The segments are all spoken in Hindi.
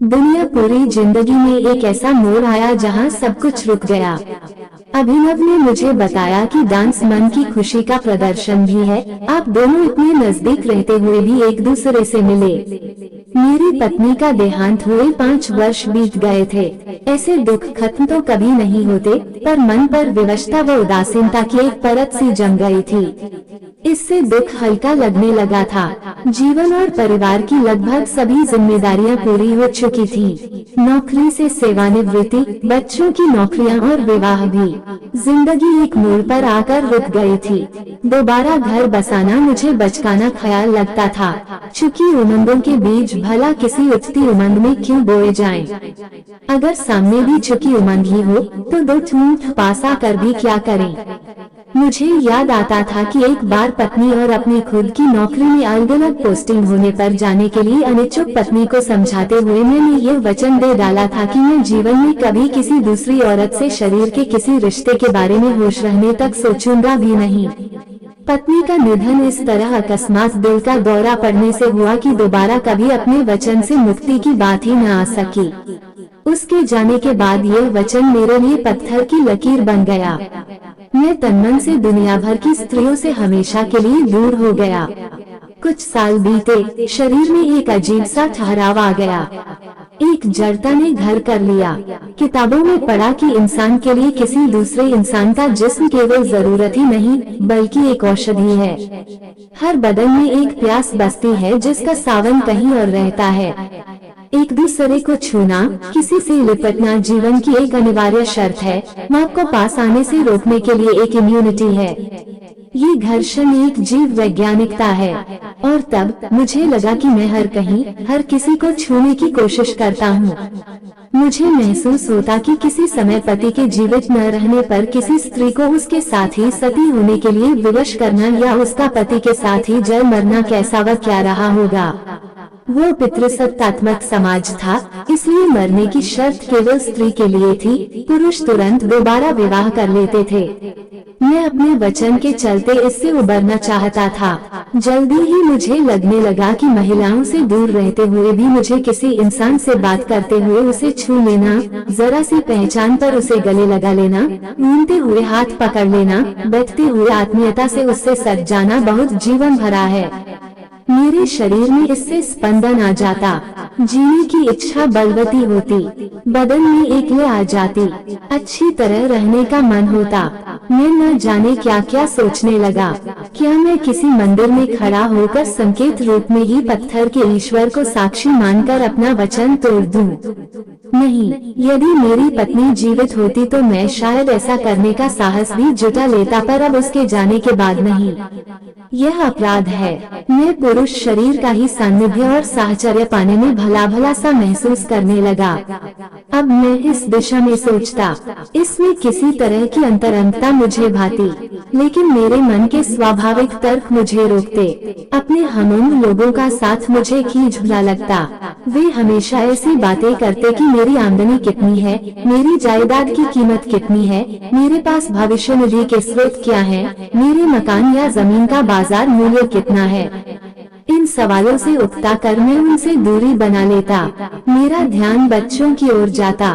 दुनिया पूरी जिंदगी में एक ऐसा मोड़ आया जहां सब कुछ रुक गया। अभिनव ने मुझे बताया कि डांस मन की खुशी का प्रदर्शन भी है। आप दोनों इतने नजदीक रहते हुए भी एक दूसरे से मिले। मेरी पत्नी का देहांत हुए 5 वर्ष बीत गए थे। ऐसे दुख खत्म तो कभी नहीं होते, पर मन पर विवशता व उदासीनता की एक परत सी जम गई थी। इससे दुख हल्का लगने लगा था। जीवन और परिवार की लगभग सभी जिम्मेदारियां पूरी हो चुकी थी। नौकरी से सेवानिवृत्ति, बच्चों की नौकरियां और विवाह भी। जिंदगी एक मोड़ पर आकर रुक गई थी। दोबारा घर बसाना मुझे बचकाना ख्याल लगता था। चुकी उमंगों के बीज भला किसी उठती उमंग में क्यों बोए जाएं? अगर सामने भी चुकी उमंग ही हो तो दो ठूंठ पास आकर भी क्या करें? मुझे याद आता था कि एक बार पत्नी और अपनी खुद की नौकरी में अलग अलग पोस्टिंग होने पर जाने के लिए अनिच्छुक पत्नी को समझाते हुए मैंने ये वचन दे डाला था कि मैं जीवन में कभी किसी दूसरी औरत से शरीर के किसी रिश्ते के बारे में होश रहने तक सोचूंगा भी नहीं। पत्नी का निधन इस तरह अकस्मात दिल का दौरा पड़ने से हुआ कि दोबारा कभी अपने वचन से मुक्ति की बात ही न आ सकी। उसके जाने के बाद यह वचन मेरे लिए पत्थर की लकीर बन गया। मैं तनमन से दुनिया भर की स्त्रियों से हमेशा के लिए दूर हो गया। कुछ साल बीते, शरीर में एक अजीब सा ठहराव आ गया। एक जड़ता ने घर कर लिया। किताबों में पढ़ा कि इंसान के लिए किसी दूसरे इंसान का जिस्म केवल जरूरत ही नहीं बल्कि एक औषधि है। हर बदन में एक प्यास बसती है जिसका सावन कहीं और रहता है। एक दूसरे को छूना, किसी से लिपटना जीवन की एक अनिवार्य शर्त है। मौत को पास आने से रोकने के लिए एक इम्यूनिटी है। ये घर्षण एक जीव वैज्ञानिकता है। और तब मुझे लगा कि मैं हर कहीं हर किसी को छूने की कोशिश करता हूँ। मुझे महसूस होता कि किसी समय पति के जीवित न रहने पर किसी स्त्री को उसके साथ ही सती होने के लिए विवश करना या उसका पति के साथ ही जल मरना कैसा व क्या रहा होगा। वो पितृसत्तात्मक समाज था, इसलिए मरने की शर्त केवल स्त्री के लिए थी। पुरुष तुरंत दोबारा विवाह कर लेते थे। मैं अपने वचन के चलते इससे उबरना चाहता था। जल्दी ही मुझे लगने लगा कि महिलाओं से दूर रहते हुए भी मुझे किसी इंसान से बात करते हुए उसे छू लेना, जरा सी पहचान पर उसे गले लगा लेना, घूमते हुए हाथ पकड़ लेना, बैठते हुए आत्मीयता से उससे सट जाना बहुत जीवन भरा है। मेरे शरीर में इससे स्पंदन आ जाता, जीने की इच्छा बलवती होती, बदन में एक ले आ जाती, अच्छी तरह रहने का मन होता। मैं न जाने क्या क्या सोचने लगा। क्या मैं किसी मंदिर में खड़ा होकर संकेत रूप में ही पत्थर के ईश्वर को साक्षी मानकर अपना वचन तोड़ दूं? नहीं, यदि मेरी पत्नी जीवित होती तो मैं शायद ऐसा करने का साहस भी जुटा लेता, पर अब उसके जाने के बाद नहीं। यह अपराध है। मैं पुरुष शरीर का ही सानिध्य और साहचर्य पाने में भला भला सा महसूस करने लगा। अब मैं इस दिशा में सोचता, इसमें किसी तरह की अंतरंगता मुझे भाती, लेकिन मेरे मन के स्वाभाविक तर्क मुझे रोकते। अपने हमउम्र लोगों का साथ मुझे खींच भला लगता। वे हमेशा ऐसी बातें करते कि मेरी आमदनी कितनी है, मेरी जायदाद की कीमत कितनी है, मेरे पास भविष्य निधि के स्रोत क्या है, मेरे मकान या जमीन का बाजार मूल्य कितना है। इन सवालों से उकता कर मैं उनसे दूरी बना लेता। मेरा ध्यान बच्चों की ओर जाता,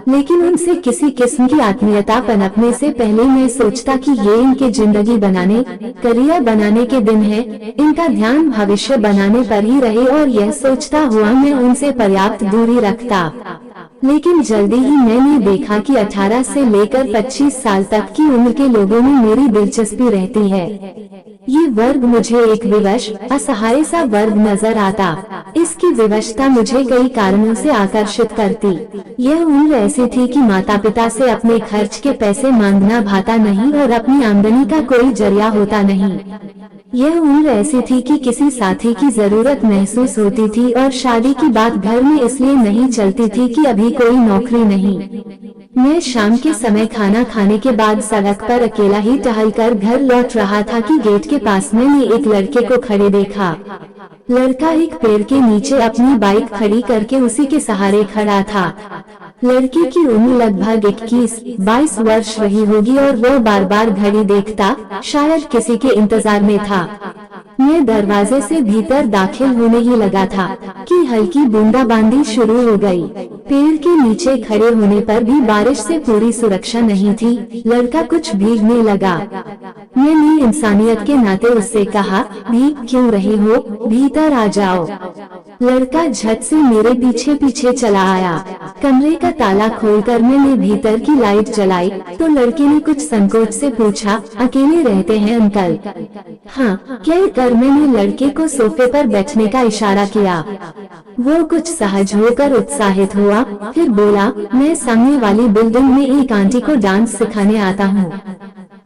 लेकिन उनसे किसी किस्म की आत्मीयता पनपने से पहले मैं सोचता कि ये इनके जिंदगी बनाने, करियर बनाने के दिन है। इनका ध्यान भविष्य बनाने पर ही रहे, और यह सोचता हुआ मैं उनसे पर्याप्त दूरी रखता। लेकिन जल्दी ही मैंने देखा कि 18 से लेकर 25 साल तक की उम्र के लोगों में मेरी दिलचस्पी रहती है। ये वर्ग मुझे एक विवश, असहाय सा वर्ग नजर आता। इसकी विवशता मुझे कई कारणों से आकर्षित करती। यह उम्र ऐसी थी कि माता पिता से अपने खर्च के पैसे मांगना भाता नहीं और अपनी आमदनी का कोई जरिया होता नहीं। यह उम्र ऐसी थी कि किसी साथी की जरूरत महसूस होती थी, और शादी की बात घर में इसलिए नहीं चलती थी कि अभी कोई नौकरी नहीं। मैं शाम के समय खाना खाने के बाद सड़क पर अकेला ही टहलकर घर लौट रहा था कि गेट के पास मैंने एक लड़के को खड़े देखा। लड़का एक पेड़ के नीचे अपनी बाइक खड़ी करके उसी के सहारे खड़ा था। लड़की की उम्र लगभग 21-22 वर्ष रही होगी और वह बार बार घड़ी देखता, शायद किसी के इंतजार में था। मैं दरवाजे से भीतर दाखिल होने ही लगा था कि हल्की बूंदाबांदी शुरू हो गई। पेड़ के नीचे खड़े होने पर भी बारिश से पूरी सुरक्षा नहीं थी। लड़का कुछ भीगने लगा। मैंने इंसानियत के नाते उससे कहा, भीग क्यों रहे हो, भीतर आ जाओ। लड़का झट से मेरे पीछे पीछे चला आया। कमरे का ताला खोलकर मैंने भीतर की लाइट जलाई तो लड़के ने कुछ संकोच से पूछा, अकेले रहते हैं अंकल? हाँ, कहकर मैंने लड़के को सोफे पर बैठने का इशारा किया। वो कुछ सहज होकर उत्साहित हुआ, फिर बोला, मैं सामने वाली बिल्डिंग में एक आंटी को डांस सिखाने आता हूँ।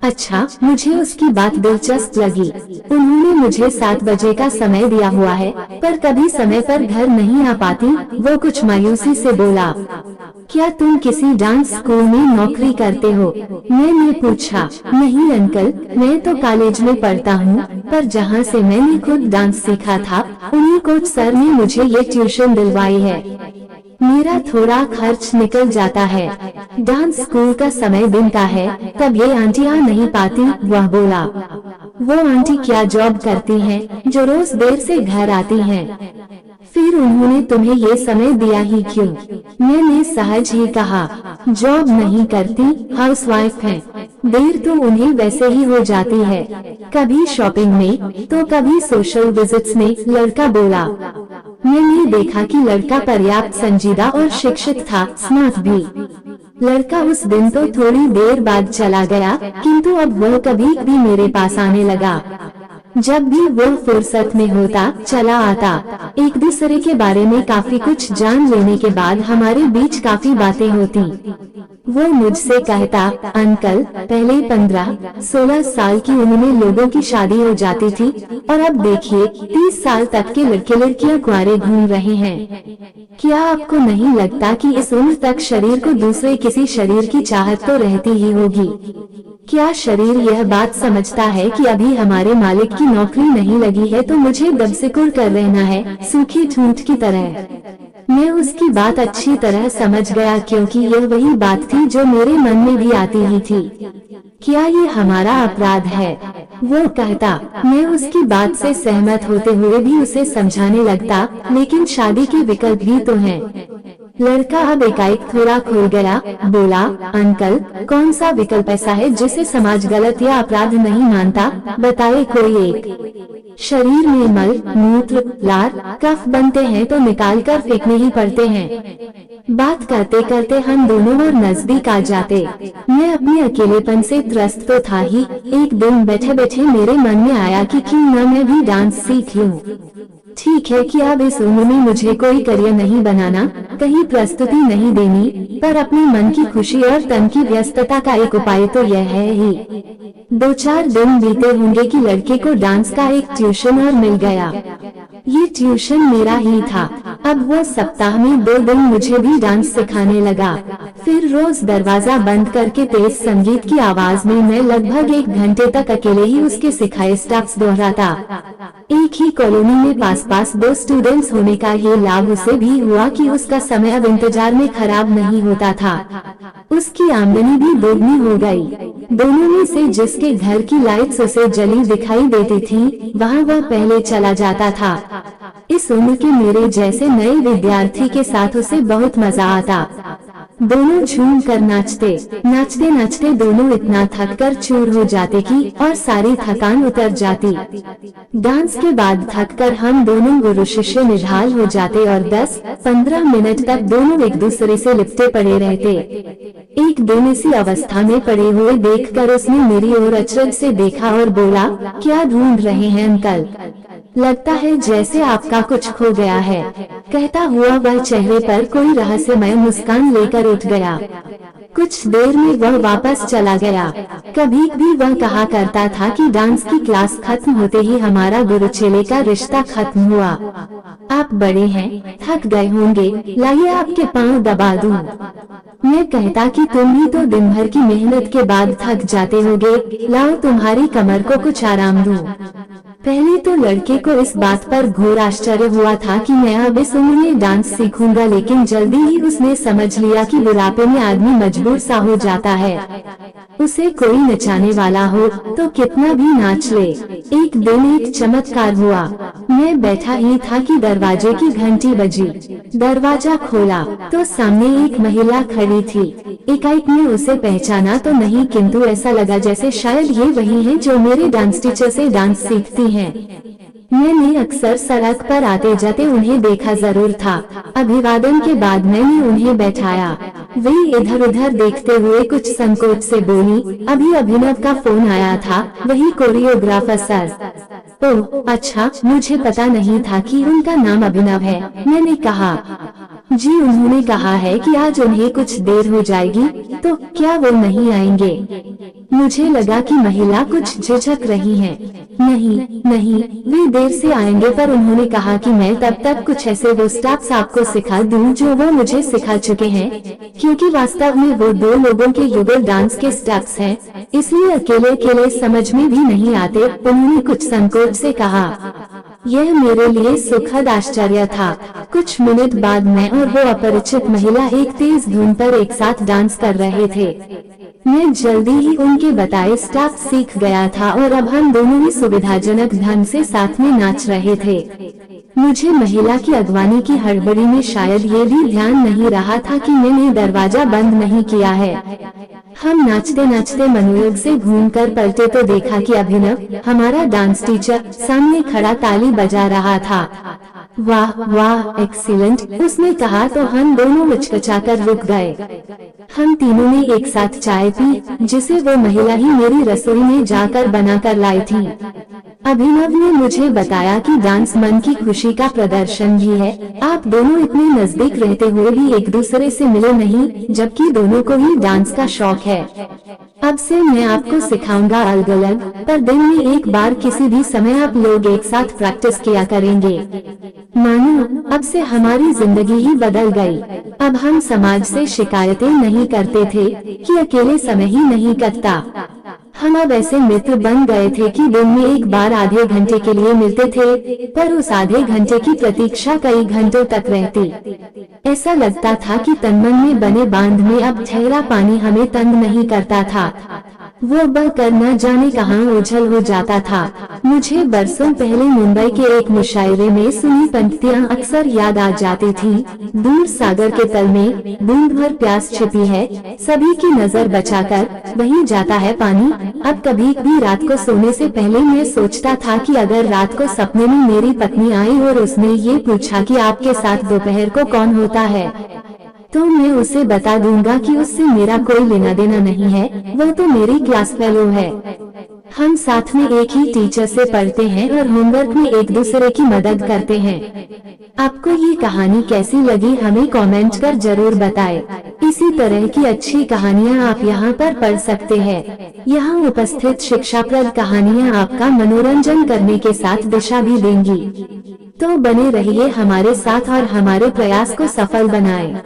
अच्छा, मुझे उसकी बात दिलचस्प लगी। उन्होंने मुझे 7 बजे का समय दिया हुआ है, पर कभी समय पर घर नहीं आ पाती। वो कुछ मायूसी से बोला, क्या तुम किसी डांस स्कूल में नौकरी करते हो? मैंने पूछा, नहीं अंकल, मैं तो कॉलेज में पढ़ता हूँ, पर जहाँ से मैंने खुद डांस सीखा था, उन्हीं कोच सर ने मुझे ये ट्यूशन दिलवाई है। मेरा थोड़ा खर्च निकल जाता है। डांस स्कूल का समय दिन का है, तब ये आंटी आ नहीं पाती, वह बोला। वो आंटी क्या जॉब करती हैं, जो रोज देर से घर आती हैं? फिर उन्होंने तुम्हें ये समय दिया ही क्यों? मैंने सहज ही कहा, जॉब नहीं करती, हाउसवाइफ हैं। देर तो उन्हें वैसे ही हो जाती है, कभी शॉपिंग में तो कभी सोशल विजिट्स में। लड़का बोला। मैंने देखा कि लड़का पर्याप्त संजीदा और शिक्षित था, स्मार्ट भी। लड़का उस दिन तो थोड़ी देर बाद चला गया, किंतु अब वह कभी भी मेरे पास आने लगा। जब भी वो फुर्सत में होता, चला आता। एक दूसरे के बारे में काफी कुछ जान लेने के बाद हमारे बीच काफी बातें होती। वो मुझसे कहता, अंकल, पहले 15-16 साल की उम्र में लोगों की शादी हो जाती थी, और अब देखिए 30 साल तक के लड़के लड़कियां कुंवारे घूम रहे हैं। क्या आपको नहीं लगता कि इस उम्र तक शरीर को दूसरे किसी शरीर की चाहत तो रहती ही होगी? क्या शरीर यह बात समझता है कि अभी हमारे मालिक की नौकरी नहीं लगी है तो मुझे दबसिकुड़ कर रहना है, सूखी ठूंठ की तरह? मैं उसकी बात अच्छी तरह समझ गया, क्योंकि यह वही बात थी जो मेरे मन में भी आती ही थी। क्या ये हमारा अपराध है? वो कहता। मैं उसकी बात से सहमत होते हुए भी उसे समझाने लगता, लेकिन शादी के विकल्प भी तो हैं। लड़का अब एकाएक थोड़ा खुल गया, बोला, अंकल, कौन सा विकल्प ऐसा है जिसे समाज गलत या अपराध नहीं मानता? बताए कोई एक। शरीर में मल, मूत्र, लार, कफ बनते हैं तो निकाल कर फेंकने ही पड़ते हैं। बात करते करते हम दोनों और नजदीक आ जाते। मैं अपने अकेलेपन से त्रस्त तो था ही। एक दिन बैठे बैठे मेरे मन में आया कि क्यों न मैं भी डांस सीख लूं। ठीक है कि अब इस उम्र में मुझे कोई करियर नहीं बनाना, कहीं प्रस्तुति नहीं देनी, पर अपने मन की खुशी और तन की व्यस्तता का एक उपाय तो यह है ही। 2-4 दिन बीते होंगे कि लड़के को डांस का एक ट्यूशन और मिल गया। ये ट्यूशन मेरा ही था। अब वो सप्ताह में 2 दिन मुझे भी डांस सिखाने लगा। फिर रोज दरवाजा बंद करके तेज संगीत की आवाज में मैं लगभग 1 घंटे तक अकेले ही उसके सिखाए स्टेप्स दोहराता। एक ही कॉलोनी में पास 2 स्टूडेंट्स होने का ये लाभ उसे भी हुआ कि उसका समय अब इंतजार में खराब नहीं होता था। उसकी आमदनी भी दोगुनी हो गई। दोनों में से जिसके घर की लाइट्स उसे जली दिखाई देती थी, वहाँ वह पहले चला जाता था। इस उम्र के मेरे जैसे नए विद्यार्थी के साथ उसे बहुत मजा आता। दोनों झूम कर नाचते नाचते दोनों इतना थक कर चूर हो जाते कि और सारी थकान उतर जाती। डांस के बाद थक कर हम दोनों गुरु शिष्य निढाल हो जाते और 10-15 मिनट तक दोनों एक दूसरे से लिपटे पड़े रहते। एक दिन इसी अवस्था में पड़े हुए देखकर उसने मेरी ओर अचरज से देखा और बोला, क्या ढूंढ रहे हैं अंकल? लगता है जैसे आपका कुछ खो गया है। कहता हुआ वह चेहरे पर कोई रहस्यमय मुस्कान लेकर उठ गया। कुछ देर में वह वापस चला गया। कभी भी वह कहा करता था कि डांस की क्लास खत्म होते ही हमारा गुरु चेले का रिश्ता खत्म हुआ। आप बड़े हैं, थक गए होंगे, लाइए आपके पांव दबा दूं। मैं कहता कि तुम भी तो दिन भर की मेहनत के बाद थक जाते होगे, लाओ तुम्हारी कमर को कुछ आराम दूं। पहले तो लड़के को इस बात पर घोर आश्चर्य हुआ था कि मैं अब इस उम्र में डांस सीखूंगा, लेकिन जल्दी ही उसने समझ लिया कि बुढ़ापे में आदमी मजबूर सा हो जाता है। उसे कोई नचाने वाला हो तो कितना भी नाच ले। एक दिन एक चमत्कार हुआ। मैं बैठा ही था कि दरवाजे की घंटी बजी। दरवाजा खोला तो सामने एक महिला खड़ी थी। एकाएक में उसे पहचाना तो नहीं, किंतु ऐसा लगा जैसे शायद ये वही है जो मेरे डांस टीचर से डांस सीखती हैं। मैंने अक्सर सड़क पर आते जाते उन्हें देखा जरूर था। अभिवादन के बाद मैंने उन्हें बैठाया। वे इधर उधर देखते हुए कुछ संकोच से बोली, अभी अभिनव का फोन आया था, वही कोरियोग्राफर सर। ओह अच्छा, मुझे पता नहीं था कि उनका नाम अभिनव है। मैंने कहा, जी उन्होंने कहा है कि आज उन्हें कुछ देर हो जाएगी, तो क्या वो नहीं आएंगे? मुझे लगा कि महिला कुछ झिझक रही है। नहीं, वे देर से आएंगे, पर उन्होंने कहा कि मैं तब तक कुछ ऐसे वो स्टेप्स आपको सिखा दूं जो वो मुझे सिखा चुके हैं, क्योंकि वास्तव में वो दो लोगों के युगल डांस के स्टेप्स हैं, इसलिए अकेले अकेले समझ में भी नहीं आते। उन्होंने कुछ संकोच से कहा। यह मेरे लिए सुखद आश्चर्य था। कुछ मिनट बाद मैं और वो अपरिचित महिला एक तेज धुन पर एक साथ डांस कर रहे थे। मैं जल्दी ही उनके बताए स्टेप सीख गया था और अब हम दोनों ही सुविधाजनक ढंग से साथ में नाच रहे थे। मुझे महिला की अगवानी की हड़बड़ी में शायद ये भी ध्यान नहीं रहा था कि मैंने दरवाजा बंद नहीं किया है। हम नाचते नाचते मनोयोग से घूमकर पलटे तो देखा कि अभिनव, हमारा डांस टीचर, सामने खड़ा ताली बजा रहा था। वाह वाह, एक्सीलेंट, उसने कहा तो हम दोनों हिचकिचाकर रुक गए। हम तीनों ने एक साथ चाय पी, जिसे वो महिला ही मेरी रसोई में जाकर बनाकर लाई थी। अभिनव ने मुझे बताया कि डांस मन की खुशी का प्रदर्शन भी है। आप दोनों इतने नजदीक रहते हुए भी एक दूसरे से मिले नहीं, जबकि दोनों को ही डांस का शौक है। अब से मैं आपको सिखाऊंगा अलग अलग, पर दिन में एक बार किसी भी समय आप लोग एक साथ प्रैक्टिस किया करेंगे। मानो अब से हमारी जिंदगी ही बदल गई। अब हम समाज से शिकायतें नहीं करते थे कि अकेले समय ही नहीं कटता। हम अब ऐसे मित्र बन गए थे कि दिन में एक बार आधे घंटे के लिए मिलते थे, पर उस आधे घंटे की प्रतीक्षा कई घंटों तक रहती। ऐसा लगता था कि तनमन में बने बांध में अब ठहरा पानी हमें तंग नहीं करता था। वो बहकर न जाने कहाँ उछल हो जाता था। मुझे बरसों पहले मुंबई के एक मुशायरे में सुनी पंक्तियाँ अक्सर याद आ जाती थी। दूर सागर के तल में बूंद भर प्यास छिपी है, सभी की नजर बचाकर वहीं जाता है पानी। अब कभी भी रात को सोने से पहले मैं सोचता था कि अगर रात को सपने में मेरी पत्नी आई और उसने ये पूछा कि आपके साथ दोपहर को कौन होता है, तो मैं उसे बता दूंगा कि उससे मेरा कोई लेना देना नहीं है, वह तो मेरी क्लास फेलो है। हम साथ में एक ही टीचर से पढ़ते हैं और होमवर्क में एक दूसरे की मदद करते हैं। आपको ये कहानी कैसी लगी हमें कमेंट कर जरूर बताएं। इसी तरह की अच्छी कहानियाँ आप यहाँ पर पढ़ सकते हैं। यहाँ उपस्थित शिक्षाप्रद कहानियाँ आपका मनोरंजन करने के साथ दिशा भी देंगी। तो बने रहिए हमारे साथ और हमारे प्रयास को सफल बनाएं।